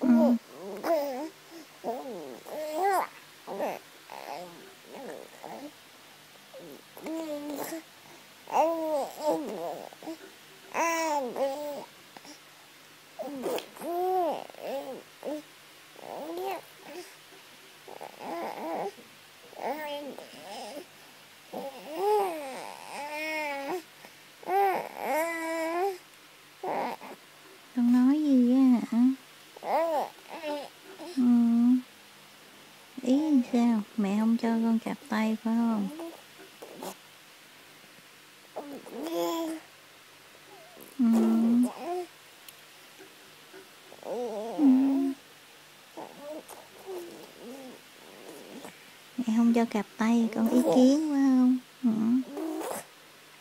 Ừ. Con nói gì á hả? Ừ. Ý sao? Mẹ không cho con cặp tay phải không? Ừ. Ừ. Mẹ không cho cặp tay, con ý kiến phải không? Ừ.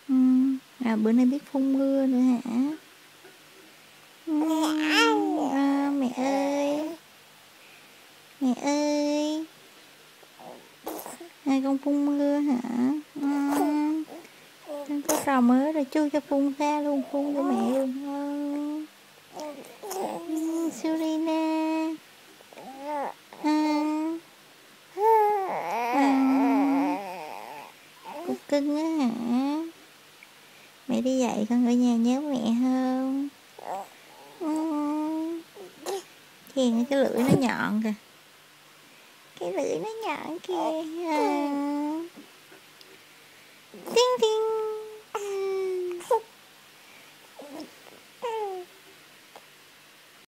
Ừ. À, bữa nay biết phun mưa nữa hả? Ừ. À, mẹ ơi, mẹ ơi, hai con phun mưa hả? Ừ. Con có trò mới rồi, chú cho phun ra luôn, phun cho mẹ luôn. Surina. Cục cưng á hả? Mẹ đi dạy con ở nhà nhớ mẹ không? Kìa, cái lưỡi nó nhọn kìa. Cái lưỡi nó nhọn kìa. Ting ting.